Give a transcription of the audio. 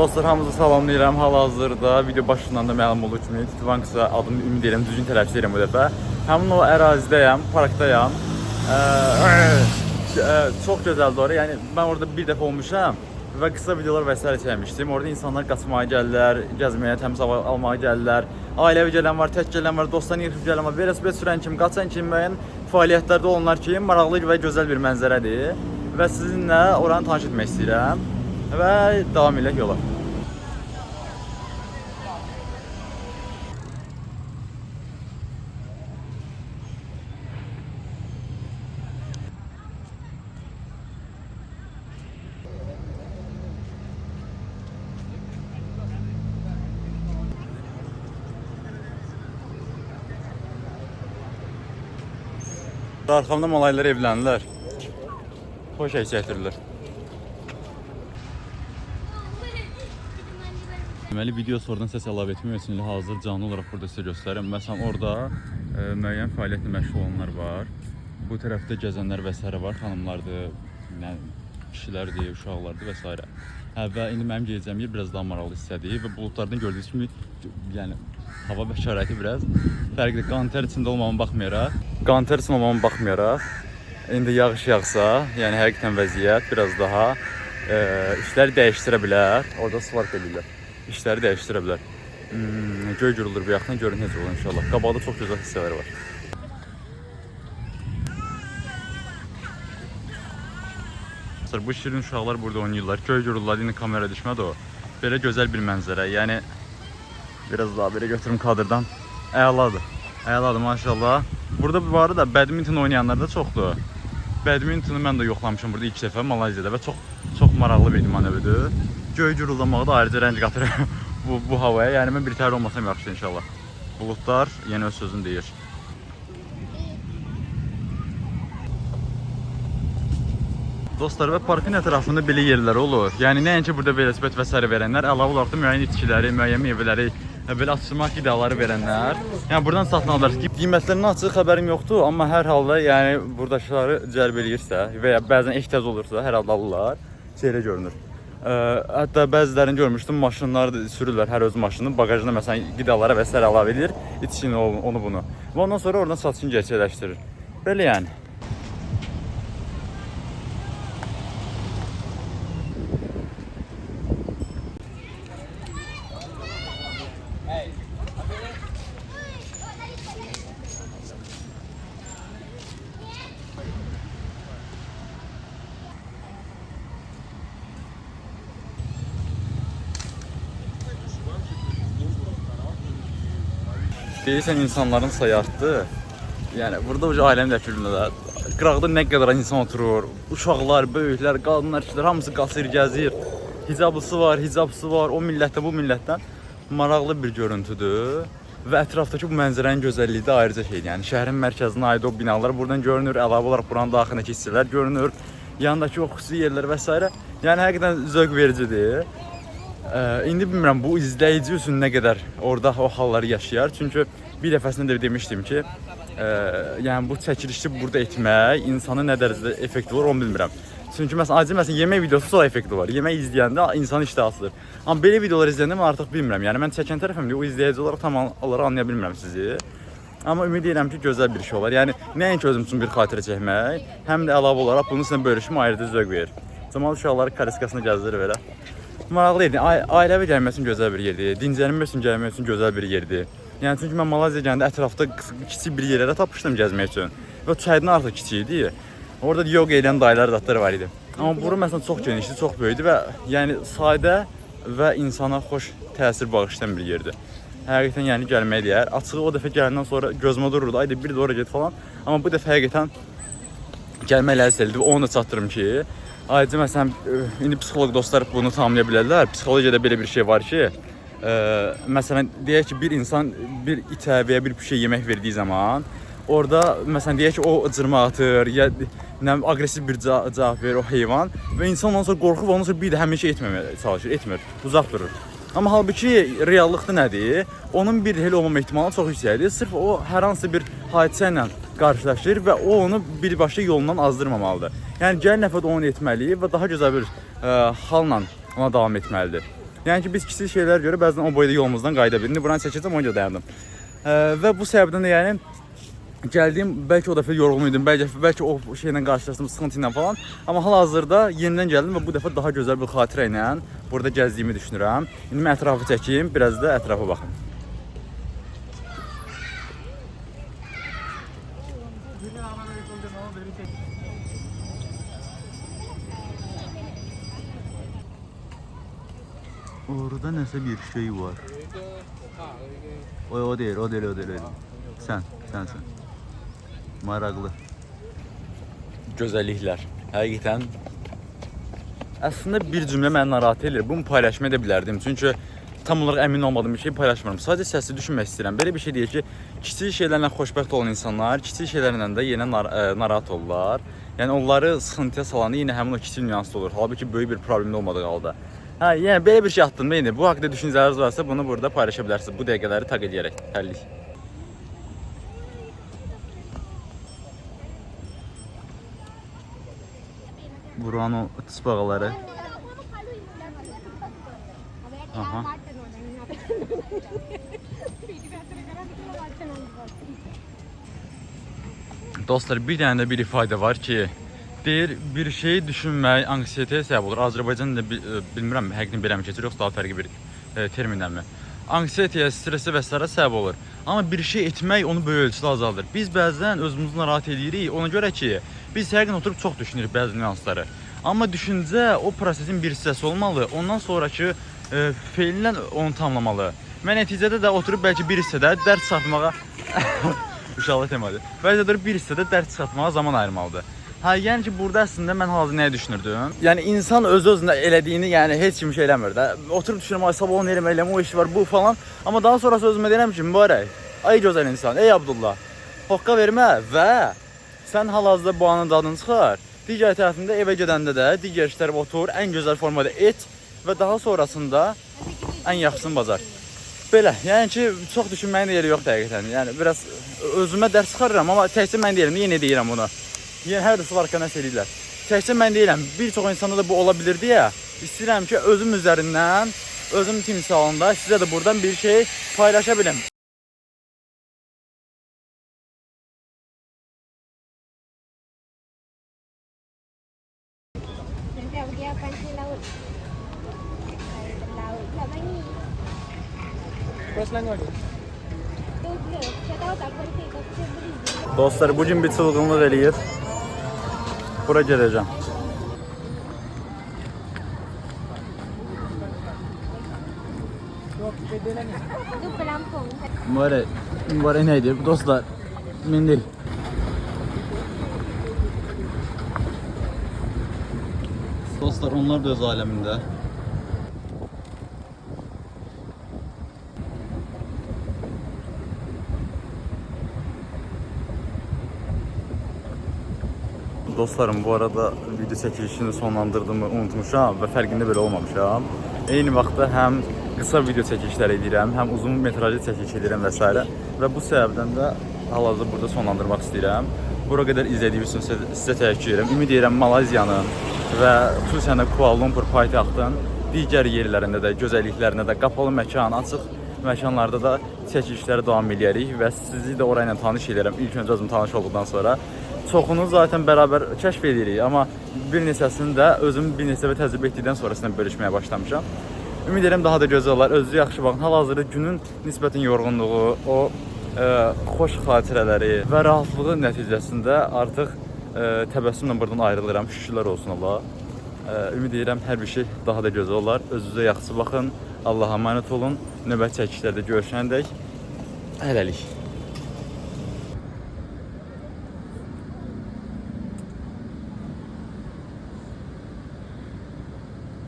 Dostlar, hamınızı salamlayıram. Hal-hazırda video başından da məlum olduğu kimi Titvanqsa adını ümid edirəm, düzgün tələffüz edirəm bu dəfə. Həmin o ərazidəyəm, parkdayam. Çox gözəldir orada. Yəni mən orada bir dəfə olmuşam və qısa videolar və s. çəkmişdim. Orada insanlar qaçmağa gəlirlər, gəzməyə, təmiz hava almağa gəlirlər. Ailəvi gələn var, tək gələn var, dostlarla yığılıb gələn var. Velosiped sürən kimi, qaçan kimi müəyyən fəaliyyətlərdə olanlar ki, maraqlı və gözəl bir mənzərədir. Və sizinlə oranı tanış etmək istəyirəm və davam edək yola. Arxamda malaylar evlənirlər. Xoş əksətdirlər. Deməli, video sonradan səs əlavə etmək üçün hazır canlı olaraq burada sizə göstərirəm. Məsələn, orada müəyyən fəaliyyətlə məşğul olanlar var. Bu tərəfdə gəzənlər və s. var, xanımlardır, kişilərdir, uşaqlardır və s. Və indi mənim gedəcəyim yer biraz daha maraqlı hissədir və buludlardan gördüyünüz kimi, yəni hava və şəraiti biraz fərqli. Qanter içində olmamama baxmayaraq, indi yağış yağsa, yəni həqiqətən vəziyyət biraz daha işləri dəyişdirə bilər. Orada svark edirlər. İşləri dəyişdirə bilər. Göy gürülür bu yaxdan, görün necə olur inşallah. Qabaqda çox gözəl hissələr var. Bu şirin uşaqlar burada oynayırlar. Göy gürülür, indi kamera düşmədi o. Belə gözəl bir mənzərə. Yəni biraz daha belə götürüm kadrdan. Əladır. Əladır maşallah. Burada bu arada badminton oynayanlar da çoxdur. Badmintonu mən də yoxlamışam burada ilk dəfə Malayziyada və çox maraqlı bir idmanıdır. Göy gürüldamağı da ayrıca rəng qatır bu havaya. Yəni mən bir təhər olmasam yaxşıdır inşallah. Buludlar yenə öz sözünü deyir. Dostlar, və parkın ətrafında belə yerlər olur. Yəni nəinki burada velosiped və s. verənlər, əlavə olaraq da müəyyən itkiləri, müəyyən meyvələri, belə atıştırmaq qidaları verənlər. Yəni buradan satın alırlar. Qiymətlərindən açıq xəbərim yoxdur, amma hər halda yəni buradakıları cəlb eləyirsə və ya bəzən ehtiyac olursa hər halda alırlar. Şeylə görünür. Hətta bəzilərini görmüşdüm, maşınlar sürürlər, hər öz maşının bagajına məsələn qidalara və s. əlavə edir, içkin onu bunu. Və ondan sonra oradan satışını gerçəkləşdirir. Belə yəni. Deyirsən insanların sayı artdı. Yəni burada uca ailənin də filmlər. Qıraqda nə qədər insan oturur. Uşaqlar, böyüklər, qadınlar, kişilər hamısı qaçır, gəzir. Hicablısı var, hicabsız var. O millətdən, bu millətdən maraqlı bir görüntüdür. Və ətrafdakı bu mənzərənin gözəlliyi də ayrıca şeydir. Yəni şəhərin mərkəzinə aid o binalar buradan görünür. Əlavə olaraq buranın daxilindəki hissələr görünür. Yandakı o xüsusi yerlər və s. Yəni həqiqətən zövq vericidir. İndi bilmirəm bu izləyici üçün nə qədər orada o halları yaşayar. Çünki bir dəfəsində də demişdim ki, yəni bu çəkilişi burada etmək insanı nə dərəcədə effektiv olur onu bilmirəm. Çünki məsələn yemək videosu çox effektiv var. Yemək izləyəndə insan iştahasıdır. Amma belə videolar izləyəndə mən artıq bilmirəm. Yəni mən çəkən tərəfimdə o izləyici olaraq tam olaraq anlaya bilmirəm sizi. Amma ümid edirəm ki, gözəl bir şey olar. Yəni nəinki özüm üçün bir xatirə çəkmək, həm də əlavə olaraq bunun sizlə bölüşüm ayrıca zövq verir. Zamanlı uşaqları kariskasına gəzdirir belə. Maraqlı idi. Ailəvi gəlmək üçün gözəl bir yerdir. Dincəlmək üçün gəlmək üçün gözəl bir yerdir. Yəni çünki mən Malayziyaya gələndə ətrafda kiçik bir yerlərə tapmışdım gəzmək üçün. Və çaydan artıq kiçik idi. Orada yoga edən dayılar zatları var idi. Amma bura məsələn çox genişdir, çox böyükdür və yəni sadə və insana xoş təsir bağışlayan bir yerdir. Həqiqətən yəni gəlməyə dəyər. Açığı o dəfə gələndən sonra gözümə dururdu. Ayda bir də ora get falan. Amma bu dəfə həqiqətən gəlmək ləzzətlidir. Onu da çatdırım ki, ayrıca məsələn indi psixoloq dostlar bunu tamamlaya bilərlər. Psixologiyada belə bir şey var ki, məsələn deyək ki bir insan bir itə və ya bir şey yemək verdiyi zaman orada məsələn deyək ki o cırma atır ya nə aqressiv bir cavab verir o heyvan və insan ondan sonra qorxub ondan sonra bir də həmin şey etməməyə çalışır, etmir, uzaq durur. Amma halbuki reallıqda nədir? Onun bir elə olmama ehtimalı çox yüksəkdir. Sırf o hər hansı bir hadisə ilə qarşılaşır və o onu birbaşa yolundan azdırmamalıdır. Yəni gələn nəfər onu etməli və daha gözəl bir halla ona davam etməlidir. Yəni ki, biz kiçik şeylər görə bəzən o boyda yolumuzdan qayıda bilirik. İndi buranı çəkəcəm, ona görə dayandım. Və bu səbəbdən də yəni gəldiyim bəlkə o dəfə yorğun idim, bəlkə o şeylə qarşılaşdım, sıxıntı ilə falan. Amma hal-hazırda yenidən gəldim və bu dəfə daha gözəl bir xatirə ilə burada gəzdiyimi düşünürəm. İndi mən ətrafı çəkeyim, biraz da ətrafa baxım. Orada nəsə bir şey var. O deyil. Sənsən. Maraqlı. Gözəlliklər. Həqiqətən. Əslində bir cümlə məni narahat edir. Bunu paylaşmaya da bilərdim. Çünki tam olaraq əmin olmadığım bir şey paylaşmıram. Sadəcə səsli düşünmək istəyirəm. Belə bir şey deyir ki, kiçik şeylərlə xoşbəxt olan insanlar kiçik şeylərlə də yenə narahat olurlar. Yəni onları sıxıntıya salanı yenə həmin o kiçik nüansda olur. Halbuki böyük bir problemli olmadığı halda. Hə, yəni belə bir şey atdım indi. Bu haqqda düşüncələriniz varsa bunu burada paylaşa bilərsiniz. Bu dəqiqələri taq edərək. Həllik. Buranın o tısbağaları. Aha. Dostlar, bir dənə də bir ifadə var ki, deyir, bir şeyi düşünmək anksiyetəyə səbəb olur. Azərbaycanda bilmirəm, həqiqətən belə mi keçir, yoxsa daha fərqli bir terminlərmi? Anksiyetəyə, stresə və s. səbəb olur. Amma bir şey etmək onu böyük ölçüdə azaldır. Biz bəzən özümüzü narahat edirik, ona görə ki, biz həqiqətən oturub çox düşünürük bəzi nüansları. Amma düşüncə o prosesin bir hissəsi olmalı, ondan sonraki feillə onu tamamlamalı. Mən nəticədə də oturub bəlkə bir hissədə dərs çıxartmağa uşaqlı temadır. Bəlkə də bir hissədə dərs çıxartmağa zaman ayırmalıdır. Hə, yəni ki, burada əslində mən hazır nəyə düşünürdüm? Yəni insan öz-özünə elədiyini, yəni heç kim şey eləmir də. Oturub düşünürəm, ay sabah onu eləməliyəm, o iş var, bu falan. Amma daha sonra özümə deyirəm ki, mübarək, ay gözəl insan, ey Abdullah, hoqqa vermə və sən hal-hazırda bu anın dadını çıxar. Digər tərəfində evə gedəndə də digər işləri otur, ən gözəl formada et və daha sonrasında ən yaxşısını bacar. Belə, yəni ki, çox düşünməyin də yeri yoxdur həqiqətən. Yəni biraz özümə dərs çıxarıram, amma təkcə mən deyirəm, yenə deyirəm bunu. Yəni hər dəfə arka nəsə eləyirlər. Təkcə mən deyirəm, bir çox insanda da bu ola bilir deyə istəyirəm ki, özüm üzərindən, özüm timsalında sizə də buradan bir şey paylaşa bilim. Dostlar, bugün bir çılgınlıq eləyir. Bura geleceğim. Mübarək neydi? Dostlar, mendil. Dostlar, onlar da öz aləmində. Dostlarım, bu arada video çəkilişini sonlandırdığımı unutmuşam və fərqində belə olmamışam. Eyni vaxtda həm qısa video çəkilişləri edirəm, həm uzun metrajlı çəkiliş edirəm və s. Və bu səbəbdən də hal-hazırda burada sonlandırmaq istəyirəm. Bura qədər izlədiyiniz üçün sizə təşəkkür edirəm. Ümid edirəm Malayziyanın və xüsusən də Kuala Lumpur paytaxtın digər yerlərində də, gözəlliklərində də, qapalı məkan, açıq məkanlarda da çəkilişləri davam edərik və sizi də orayla tanış edirəm. İlk öncə özüm tanış olduqdan sonra. Çoxunu zaten bərabər kəşf edirik, amma bir neçəsini də özüm bir neçə dəfə təcrübə etdikdən sonra sizinlə bölüşməyə başlamışam. Ümid edirəm daha da gözəl olar. Özünüzə yaxşı baxın. Hal-hazırda günün nisbətən yorğunluğu, o xoş xatirələri və rahatlığı nəticəsində artıq təbəssümlə buradan ayrılıram. Şükürlər olsun Allah. Ümid edirəm hər bir şey daha da gözəl olar. Özünüzə yaxşı baxın. Allah'a emanet olun. Növbəti çəkişlərdə görüşəndək hələlik.